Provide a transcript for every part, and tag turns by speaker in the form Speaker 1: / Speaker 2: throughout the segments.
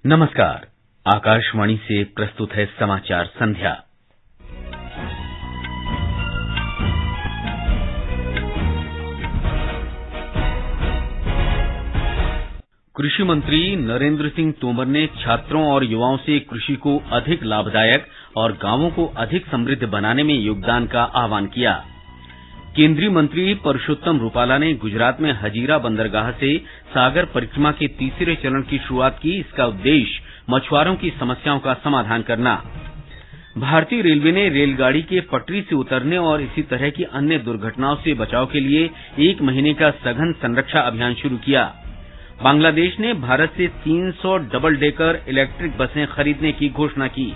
Speaker 1: नमस्कार। आकाशवाणी से प्रस्तुत है समाचार संध्या। कृषि मंत्री नरेंद्र सिंह तोमर ने छात्रों और युवाओं से कृषि को अधिक लाभदायक और गांवों को अधिक समृद्ध बनाने में योगदान का आह्वान किया। केंद्रीय मंत्री परषोत्तम रूपाला ने गुजरात में हजीरा बंदरगाह से सागर परिक्रमा के तीसरे चरण की शुरुआत की। इसका उद्देश्य मछुआरों की समस्याओं का समाधान करना। भारतीय रेलवे ने रेलगाड़ी के पटरी से उतरने और इसी तरह की अन्य दुर्घटनाओं से बचाव के लिए 1 महीने का सघन संरक्षा अभियान शुरू किया। बांग्लादेश ने भारत से 300 डबल डेकर इलेक्ट्रिक बसें खरीदने की घोषणा की।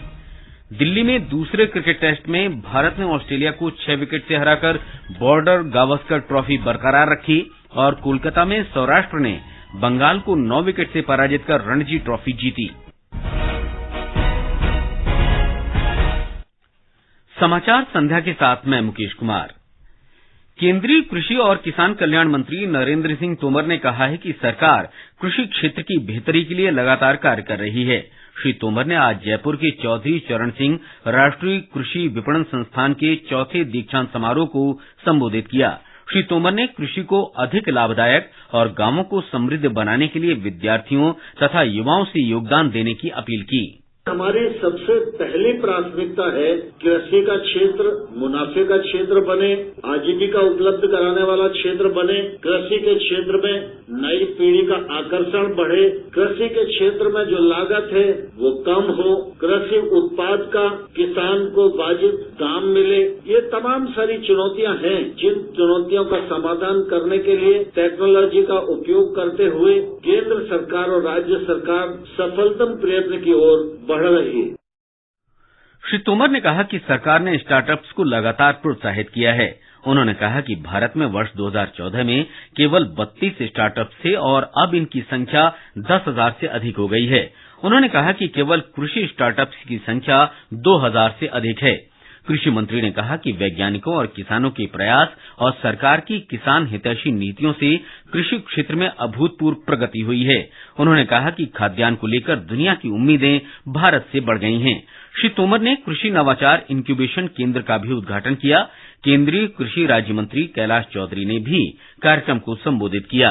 Speaker 1: दिल्ली में दूसरे क्रिकेट टेस्ट में भारत ने ऑस्ट्रेलिया को 6 विकेट से हराकर बॉर्डर गावस्कर ट्रॉफी बरकरार रखी और कोलकाता में सौराष्ट्र ने बंगाल को 9 विकेट से पराजित कर रणजी ट्रॉफी जीती। समाचार संध्या के साथ मैं मुकेश कुमार। केंद्रीय कृषि और किसान कल्याण मंत्री नरेंद्र सिंह तोमर ने कहा है कि सरकार कृषि क्षेत्र की बेहतरी के लिए लगातार कार्य कर रही है। श्री तोमर ने आज जयपुर के चौधरी चरण सिंह राष्ट्रीय कृषि विपणन संस्थान के चौथे दीक्षांत समारोह को संबोधित किया। श्री तोमर ने कृषि को अधिक लाभदायक और गांवों को समृद्ध बनाने के लिए विद्यार्थियों तथा युवाओं से योगदान देने की अपील की।
Speaker 2: हमारी सबसे पहली प्राथमिकता है कृषि का क्षेत्र मुनाफे का क्षेत्र बने, आजीविका उपलब्ध कराने वाला क्षेत्र बने, कृषि के क्षेत्र में नई पीढ़ी का आकर्षण बढ़े, कृषि के क्षेत्र में जो लागत है वो कम हो, कृषि उत्पाद का किसान को वाजिब दाम मिले। ये तमाम सारी चुनौतियां हैं जिन चुनौतियों का समाधान करने के लिए टेक्नोलॉजी का उपयोग करते हुए केंद्र सरकार और राज्य सरकार सफलतम प्रयत्न की ओर बढ़ रही है।
Speaker 1: श्री तोमर ने कहा कि सरकार ने स्टार्टअप्स को लगातार प्रोत्साहित किया है। उन्होंने कहा कि भारत में वर्ष 2014 में केवल 32 स्टार्टअप्स थे और अब इनकी संख्या 10,000 से अधिक हो गई है। उन्होंने कहा कि केवल कृषि स्टार्टअप्स की संख्या 2,000 से अधिक है। कृषि मंत्री ने कहा कि वैज्ञानिकों और किसानों के प्रयास और सरकार की किसान हितैषी नीतियों से कृषि क्षेत्र में अभूतपूर्व प्रगति हुई है। उन्होंने कहा कि खाद्यान्न को लेकर दुनिया की उम्मीदें भारत से बढ़ गई हैं। श्री तोमर ने कृषि नवाचार इंक्यूबेशन केंद्र का भी उद्घाटन किया। केंद्रीय कृषि राज्य मंत्री कैलाश चौधरी ने भी कार्यक्रम को संबोधित किया।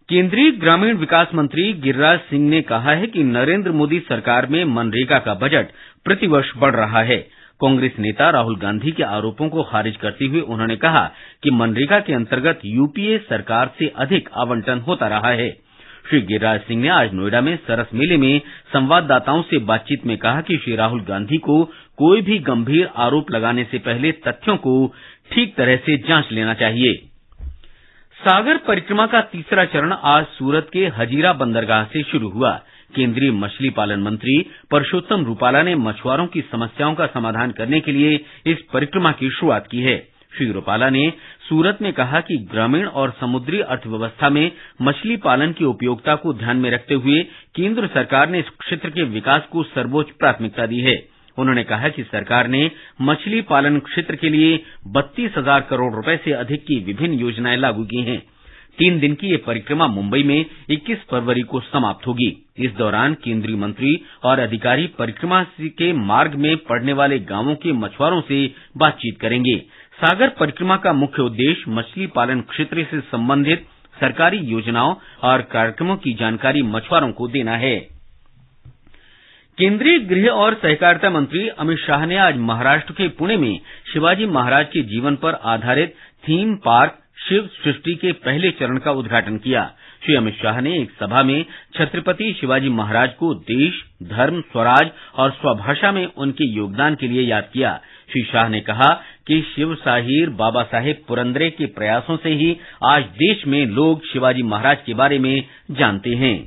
Speaker 1: केंद्रीय ग्रामीण विकास मंत्री गिरिराज सिंह ने कहा है कि नरेंद्र मोदी सरकार में मनरेगा का बजट प्रतिवर्ष बढ़ रहा है। कांग्रेस नेता राहुल गांधी के आरोपों को खारिज करते हुए उन्होंने कहा कि मनरेगा के अंतर्गत यूपीए सरकार से अधिक आवंटन होता रहा है। श्री गिरिराज सिंह ने आज नोएडा में सरस मेले में संवाददाताओं से बातचीत में कहा कि श्री राहुल गांधी को कोई भी गंभीर आरोप लगाने से पहले तथ्यों को ठीक तरह से जांच लेना चाहिए। सागर परिक्रमा का तीसरा चरण आज सूरत के हजीरा बंदरगाह से शुरू हुआ। केंद्रीय मछली पालन मंत्री परषोत्तम रूपाला ने मछुआरों की समस्याओं का समाधान करने के लिए इस परिक्रमा की शुरुआत की है। श्री रूपाला ने सूरत में कहा कि ग्रामीण और समुद्री अर्थव्यवस्था में मछली पालन की उपयोगिता को ध्यान में रखते हुए केंद्र सरकार ने इस क्षेत्र के विकास को सर्वोच्च प्राथमिकता दी है। उन्होंने कहा कि सरकार ने मछली पालन क्षेत्र के लिए 32,000 करोड़ रुपए से अधिक की विभिन्न योजनाएं लागू की हैं। 3 दिन की ये परिक्रमा मुंबई में 21 फरवरी को समाप्त होगी। इस दौरान केंद्रीय मंत्री और अधिकारी परिक्रमा के मार्ग में पड़ने वाले गांवों के मछुआरों से बातचीत करेंगे। सागर परिक्रमा का मुख्य उद्देश्य मछली पालन क्षेत्र से संबंधित सरकारी योजनाओं और कार्यक्रमों की जानकारी मछुआरों को देना है। केंद्रीय गृह और सहकारिता मंत्री अमित शाह ने आज महाराष्ट्र के पुणे में शिवाजी महाराज के जीवन पर आधारित थीम पार्क शिव सृष्टि के पहले चरण का उद्घाटन किया। श्री अमित शाह ने एक सभा में छत्रपति शिवाजी महाराज को देश, धर्म, स्वराज और स्वभाषा में उनके योगदान के लिए याद किया। श्री शाह ने कहा कि शिव साहिर बाबा साहेब पुरंदरे के प्रयासों से ही आज देश में लोग शिवाजी महाराज के बारे में जानते हैं।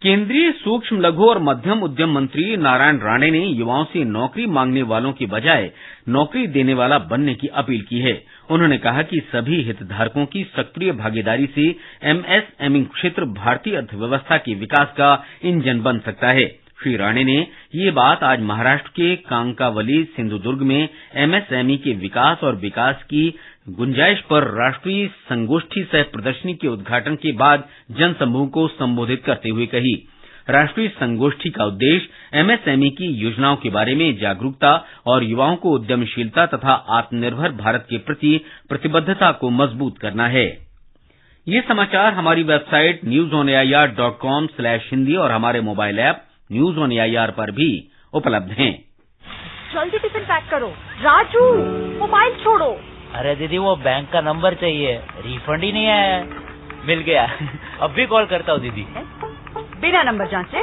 Speaker 1: केंद्रीय सूक्ष्म लघु और मध्यम उद्यम मंत्री नारायण राणे ने युवाओं से नौकरी मांगने वालों की बजाय नौकरी देने वाला बनने की अपील की है। उन्होंने कहा कि सभी हितधारकों की सक्रिय भागीदारी से एमएसएमई क्षेत्र भारतीय अर्थव्यवस्था के विकास का इंजन बन सकता है। श्री राणे ने ये बात आज महाराष्ट्र के कांकावली सिंधुदुर्ग में एमएसएमई के विकास और विकास की गुंजाइश पर राष्ट्रीय संगोष्ठी सह प्रदर्शनी के उद्घाटन के बाद जनसमूह को संबोधित करते हुए कही। राष्ट्रीय संगोष्ठी का उद्देश्य एमएसएमई की योजनाओं के बारे में जागरूकता और युवाओं को उद्यमशीलता तथा आत्मनिर्भर भारत के प्रति प्रतिबद्धता को मजबूत करना है। ये समाचार हमारी वेबसाइट newsonair.com/hindi और हमारे mobile app news on AIR पर भी उपलब्ध हैं।
Speaker 3: जल्दी टिफिन पैक करो। राजू, मोबाइल छोड़ो।
Speaker 4: अरे दीदी, वो बैंक का नंबर चाहिए, रिफंड ही नहीं आया है। मिल गया। अब भी कॉल करता हूँ दीदी।
Speaker 3: बिना नंबर जांचे?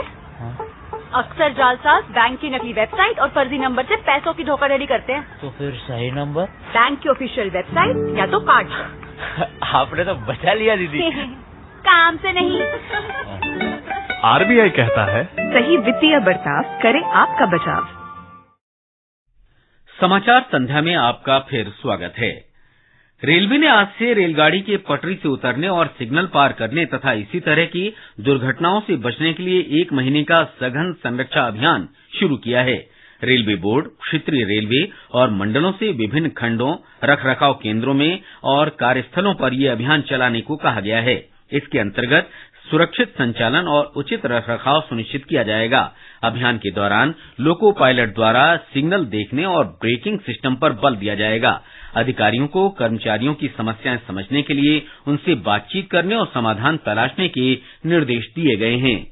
Speaker 3: अक्सर जालसाज बैंक की नकली वेबसाइट और फर्जी नंबर से पैसों की धोखाधड़ी करते हैं।
Speaker 4: तो फिर सही नंबर?
Speaker 3: बैंक की ऑफिशियल वेबसाइट या तो कार्ड।
Speaker 4: आपने तो बचा लिया दीदी।
Speaker 3: काम से नहीं।
Speaker 5: आरबीआई कहता है,
Speaker 3: सही वित्तीय बर्ताव करे आपका बचाव।
Speaker 1: समाचार संध्या में आपका फिर स्वागत है। रेलवे ने आज से रेलगाड़ी के पटरी से उतरने और सिग्नल पार करने तथा इसी तरह की दुर्घटनाओं से बचने के लिए 1 महीने का सघन संरक्षा अभियान शुरू किया है। रेलवे बोर्ड, क्षेत्रीय रेलवे और मंडलों से विभिन्न खंडों, रखरखाव केंद्रों में और कार्यस्थलों पर यह अभियान चलाने को कहा गया है। इसके अंतर्गत सुरक्षित संचालन और उचित रखरखाव सुनिश्चित किया जाएगा। अभियान के दौरान लोको पायलट द्वारा सिग्नल देखने और ब्रेकिंग सिस्टम पर बल दिया जाएगा। अधिकारियों को कर्मचारियों की समस्याएं समझने के लिए उनसे बातचीत करने और समाधान तलाशने के निर्देश दिए गए हैं।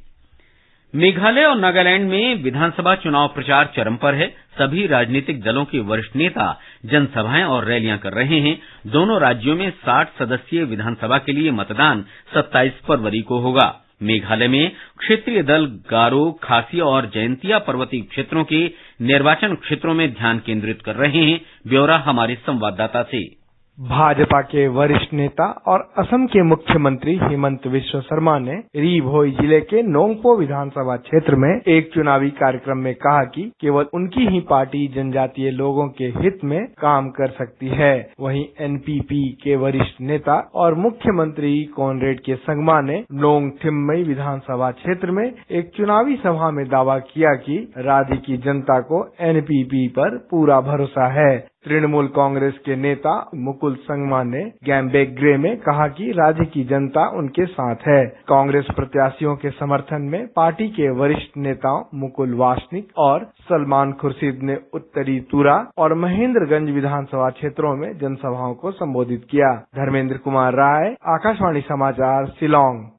Speaker 1: मेघालय और नागालैंड में विधानसभा चुनाव प्रचार चरम पर है। सभी राजनीतिक दलों के वरिष्ठ नेता जनसभाएं और रैलियां कर रहे हैं। दोनों राज्यों में 60 सदस्यीय विधानसभा के लिए मतदान 27 फरवरी को होगा। मेघालय में क्षेत्रीय दल गारो, खासी और जयंतिया पर्वतीय क्षेत्रों के निर्वाचन क्षेत्रों में ध्यान केंद्रित कर रहे हैं। ब्यौरा हमारे संवाददाता से।
Speaker 5: भाजपा के वरिष्ठ नेता और असम के मुख्यमंत्री हेमंत बिस्वा शर्मा ने री भोई जिले के नोंगपो विधानसभा क्षेत्र में एक चुनावी कार्यक्रम में कहा कि केवल उनकी ही पार्टी जनजातीय लोगों के हित में काम कर सकती है। वहीं एनपीपी के वरिष्ठ नेता और मुख्यमंत्री कॉनरेड के संगमा ने नोंग थिम्मई विधानसभा क्षेत्र में एक चुनावी सभा में दावा किया कि राज्य की जनता को एनपीपी पर पूरा भरोसा है। तृणमूल कांग्रेस के नेता मुकुल संगमा ने गैम्बेग्रे में कहा कि राज्य की जनता उनके साथ है। कांग्रेस प्रत्याशियों के समर्थन में पार्टी के वरिष्ठ नेताओं मुकुल वासनिक और सलमान खुर्शीद ने उत्तरी तुरा और महेंद्रगंज विधानसभा क्षेत्रों में जनसभाओं को संबोधित किया। धर्मेंद्र कुमार राय, आकाशवाणी समाचार, शिलांग।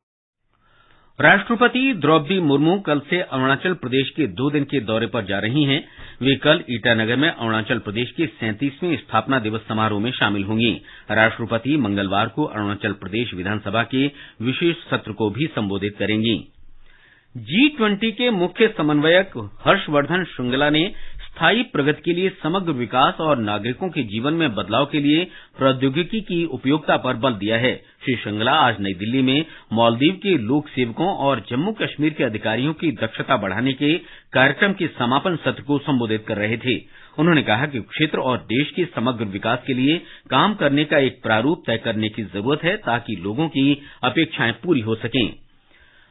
Speaker 1: राष्ट्रपति द्रौपदी मुर्मू कल से अरुणाचल प्रदेश के 2 दिन के दौरे पर जा रही हैं। वे कल ईटानगर में अरुणाचल प्रदेश के 37वें स्थापना दिवस समारोह में शामिल होंगी। राष्ट्रपति मंगलवार को अरुणाचल प्रदेश विधानसभा के विशेष सत्र को भी संबोधित करेंगी। G20 के मुख्य समन्वयक हर्षवर्धन श्रृंगला ने स्थायी प्रगति के लिए समग्र विकास और नागरिकों के जीवन में बदलाव के लिए प्रौद्योगिकी की उपयोगिता पर बल दिया है। श्री श्रृंगला आज नई दिल्ली में मालदीव के लोक सेवकों और जम्मू कश्मीर के अधिकारियों की दक्षता बढ़ाने के कार्यक्रम के समापन सत्र को संबोधित कर रहे थे। उन्होंने कहा कि क्षेत्र और देश के समग्र विकास के लिए काम करने का एक प्रारूप तय करने की जरूरत है ताकि लोगों की अपेक्षाएं पूरी हो सकें।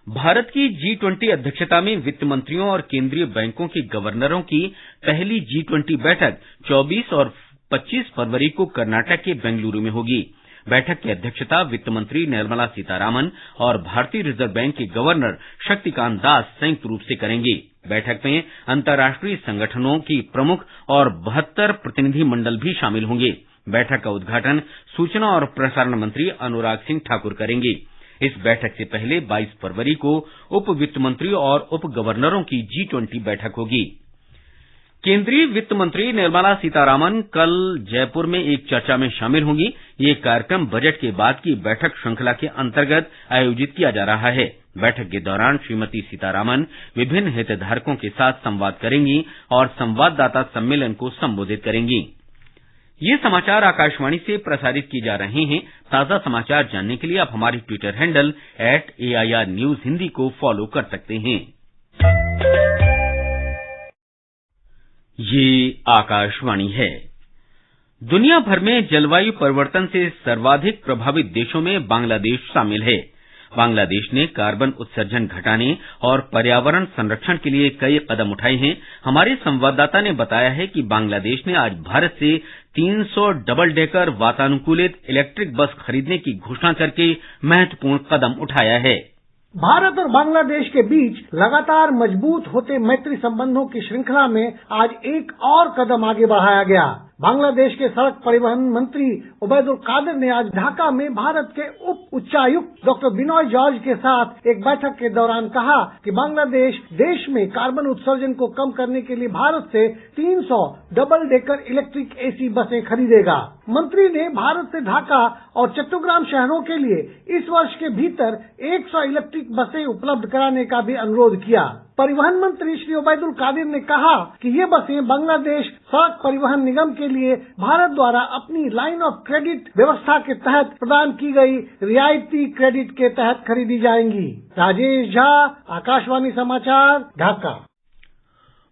Speaker 1: भारत की G20 अध्यक्षता में वित्त मंत्रियों और केंद्रीय बैंकों के गवर्नरों की पहली G20 बैठक 24 और 25 फरवरी को कर्नाटक के बेंगलुरु में होगी। बैठक की अध्यक्षता वित्त मंत्री निर्मला सीतारामन और भारतीय रिजर्व बैंक के गवर्नर शक्तिकांत दास संयुक्त रूप से करेंगे। बैठक में अंतर्राष्ट्रीय संगठनों की प्रमुख और 72 प्रतिनिधि मंडल भी शामिल होंगे। बैठक का उद्घाटन सूचना और प्रसारण मंत्री अनुराग सिंह ठाकुर करेंगे। इस बैठक से पहले 22 फरवरी को उप वित्त मंत्री और उप गवर्नरों की G20 बैठक होगी। केंद्रीय वित्त मंत्री निर्मला सीतारामन कल जयपुर में एक चर्चा में शामिल होंगी। ये कार्यक्रम बजट के बाद की बैठक श्रृंखला के अंतर्गत आयोजित किया जा रहा है। बैठक के दौरान श्रीमती सीतारामन विभिन्न हितधारकों के साथ संवाद करेंगी और संवाददाता सम्मेलन को संबोधित करेंगी। ये समाचार आकाशवाणी से प्रसारित किए जा रहे हैं। ताजा समाचार जानने के लिए आप हमारी Twitter handle @AIR News Hindi को फॉलो कर सकते हैं। ये आकाशवाणी है। दुनिया भर में जलवायु परिवर्तन से सर्वाधिक प्रभावित देशों में बांग्लादेश शामिल है। बांग्लादेश ने कार्बन उत्सर्जन घटाने और पर्यावरण संरक्षण के लिए कई कदम उठाए हैं। हमारे संवाददाता ने बताया है कि बांग्लादेश ने आज भारत से 300 डबल डेकर वातानुकूलित इलेक्ट्रिक बस खरीदने की घोषणा करके महत्वपूर्ण कदम उठाया है।
Speaker 6: भारत और बांग्लादेश के बीच लगातार मजबूत होते मैत्री संबंधों की श्रृंखला में आज एक और कदम आगे बढ़ाया गया। बांग्लादेश के सड़क परिवहन मंत्री उबैदुल कादिर ने आज ढाका में भारत के उप उच्चायुक्त डॉक्टर बिनॉय जॉर्ज के साथ एक बैठक के दौरान कहा कि बांग्लादेश देश में कार्बन उत्सर्जन को कम करने के लिए भारत से 300 डबल डेकर इलेक्ट्रिक एसी बसें खरीदेगा। मंत्री ने भारत से ढाका और चट्टग्राम शहरों के लिए इस वर्ष के भीतर 100 इलेक्ट्रिक बसें उपलब्ध कराने का भी अनुरोध किया। परिवहन मंत्री श्री उबैदुल कादिर ने कहा कि ये बसें बांग्लादेश सड़क परिवहन निगम के लिए भारत द्वारा अपनी लाइन ऑफ क्रेडिट व्यवस्था के तहत प्रदान की गई रियायती क्रेडिट के तहत खरीदी जाएंगी। राजेश झा, आकाशवाणी समाचार, ढाका।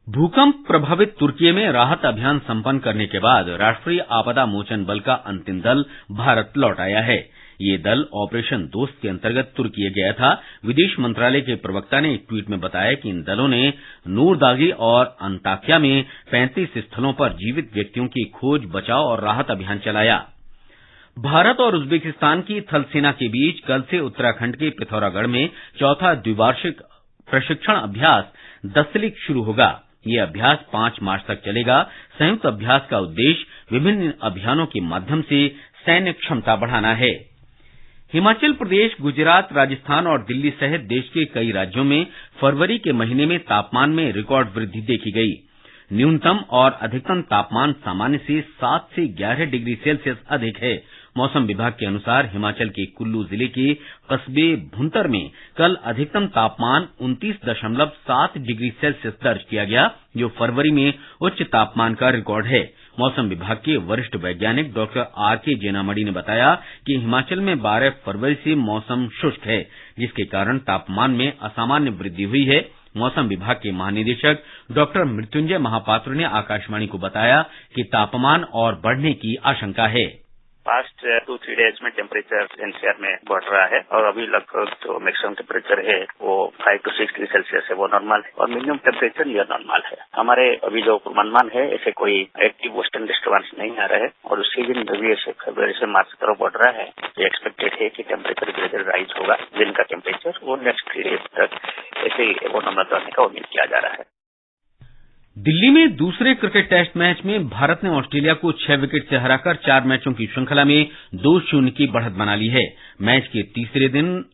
Speaker 1: भूकंप प्रभावित तुर्की में राहत अभियान संपन्न करने के बाद राष्ट्रीय आपदा मोचन बल का अंतिम दल भारत लौट आया है। ये दल ऑपरेशन दोस्त के अंतर्गत तुर्की गया था। विदेश मंत्रालय के प्रवक्ता ने एक ट्वीट में बताया कि इन दलों ने नूरदागी और अंताक्या में 35 स्थलों पर जीवित व्यक्तियों की खोज, बचाव और राहत अभियान चलाया। भारत और उज्बेकिस्तान की थल सेना के बीच कल से उत्तराखंड के पिथौरागढ़ में चौथा द्विवार्षिक प्रशिक्षण अभ्यास दस्तलिक शुरू होगा। ये अभ्यास 5 मार्च तक चलेगा। संयुक्त अभ्यास का उद्देश्य विभिन्न अभियानों के माध्यम से सैन्य क्षमता बढ़ाना है। हिमाचल प्रदेश, गुजरात, राजस्थान और दिल्ली सहित देश के कई राज्यों में फरवरी के महीने में तापमान में रिकॉर्ड वृद्धि देखी गई। न्यूनतम और अधिकतम तापमान सामान्य से 7 से 11 डिग्री सेल्सियस अधिक है। मौसम विभाग के अनुसार हिमाचल के कुल्लू जिले के कस्बे भुंतर में कल अधिकतम तापमान 29.7 डिग्री सेल्सियस दर्ज किया गया, जो फरवरी में उच्च तापमान का रिकॉर्ड है। मौसम विभाग के वरिष्ठ वैज्ञानिक डॉक्टर आर.के. जेनामणि ने बताया कि हिमाचल में 12 फरवरी से मौसम शुष्क है, जिसके कारण तापमान में असामान्य वृद्धि हुई है। मौसम विभाग के महानिदेशक डॉक्टर मृत्युंजय महापात्र ने आकाशवाणी को बताया कि तापमान और बढ़ने की आशंका है।
Speaker 7: पास्ट 2-3 डेज में टेम्परेचर एनसीआर में बढ़ रहा है और अभी लगभग जो मैक्सिमम टेम्परेचर है वो 5 to 6 डिग्री सेल्सियस है, वो नॉर्मल है और मिनिमम टेम्परेचर नियर नॉर्मल है। हमारे अभी जो पूर्वानुमान है ऐसे कोई एक्टिव वेस्टर्न डिस्टर्बेंस नहीं आ रहा है और उससे भी अभी ऐसे फरवरी से मार्च की तरफ बढ़ रहा है। ये एक्सपेक्टेड है कि टेम्परेचर धीरे धीरे राइज होगा। दिन का टेम्परेचर वो नेक्स्ट 3 डेज तक ऐसे ही वो नॉर्मल रहने का उम्मीद किया जा रहा है।
Speaker 1: दिल्ली में दूसरे क्रिकेट टेस्ट मैच में भारत ने ऑस्ट्रेलिया को 6 विकेट से हराकर 4 मैचों की श्रृंखला में 2-0 की बढ़त बना ली है। मैच के तीसरे दिन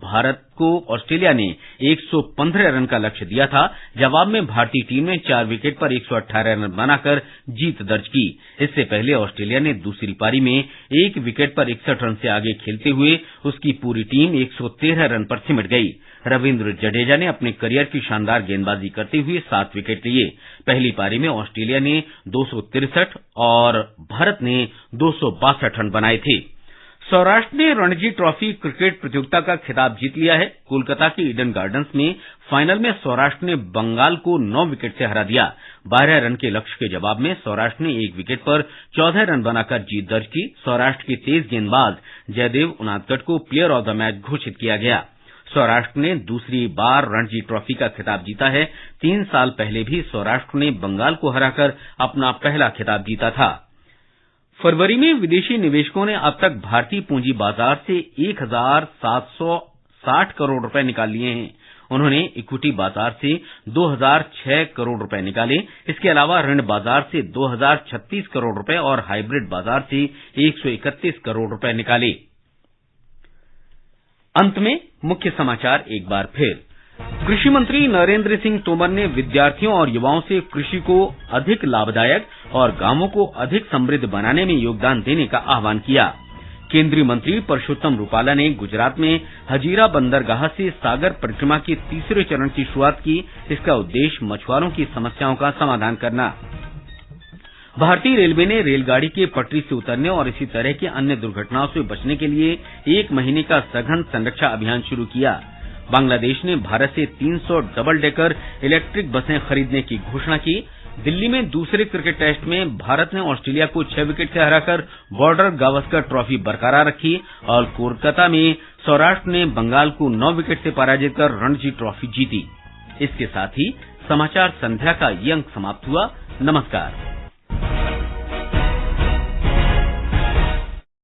Speaker 1: भारत को ऑस्ट्रेलिया ने 115 रन का लक्ष्य दिया था। जवाब में भारतीय टीम ने 4 विकेट पर 118 रन बनाकर जीत दर्ज की। इससे पहले ऑस्ट्रेलिया ने दूसरी पारी में 1 विकेट पर 61 रन से आगे खेलते हुए उसकी पूरी टीम 113 रन पर सिमट गई। रविंद्र जडेजा ने अपने करियर की शानदार गेंदबाजी करते हुए 7 विकेट लिए। पहली पारी में ऑस्ट्रेलिया ने 263 और भारत ने 262 रन बनाए थे। सौराष्ट्र ने रणजी ट्रॉफी क्रिकेट प्रतियोगिता का खिताब जीत लिया है। कोलकाता के ईडन गार्डन्स में फाइनल में सौराष्ट्र ने बंगाल को 9 विकेट से हरा दिया। 12 रन के लक्ष्य के जवाब में सौराष्ट्र ने 1 विकेट पर 14 रन बनाकर जीत दर्ज की। सौराष्ट्र के तेज गेंदबाज जयदेव उनादकट को प्लेयर ऑफ द मैच घोषित किया गया। सौराष्ट्र ने दूसरी बार रणजी ट्रॉफी का खिताब जीता है। 3 साल पहले भी सौराष्ट्र ने बंगाल को हराकर अपना पहला खिताब जीता था। फरवरी में विदेशी निवेशकों ने अब तक भारतीय पूंजी बाजार से 1,760 करोड़ रुपए निकाल लिए हैं। उन्होंने इक्विटी बाजार से 2,006 करोड़ रुपए निकाले। इसके अलावा ऋण बाजार से 2,036 करोड़ रुपए और हाइब्रिड बाजार से 131 करोड़ रुपए निकाले। अंत में मुख्य समाचार एक बार फिर। कृषि मंत्री नरेंद्र सिंह तोमर ने विद्यार्थियों और युवाओं से कृषि को अधिक लाभदायक और गांवों को अधिक समृद्ध बनाने में योगदान देने का आह्वान किया। केंद्रीय मंत्री परषोत्तम रूपाला ने गुजरात में हजीरा बंदरगाह से सागर परिक्रमा के तीसरे चरण की शुरुआत की। इसका उद्देश्य मछुआरों की समस्याओं का समाधान करना। भारतीय रेलवे ने रेलगाड़ी के पटरी से उतरने और इसी तरह की अन्य दुर्घटनाओं से बचने के लिए 1 महीने का सघन संरक्षा अभियान शुरू किया। बांग्लादेश ने भारत से 300 डबल डेकर इलेक्ट्रिक बसें खरीदने की घोषणा की। दिल्ली में दूसरे क्रिकेट टेस्ट में भारत ने ऑस्ट्रेलिया को 6 विकेट से हराकर बॉर्डर गावस्कर ट्रॉफी बरकरार रखी और कोलकाता में सौराष्ट्र ने बंगाल को 9 विकेट से पराजित कर रणजी ट्रॉफी जीती। इसके साथ ही समाचार संध्या का ये अंक समाप्त हुआ। नमस्कार।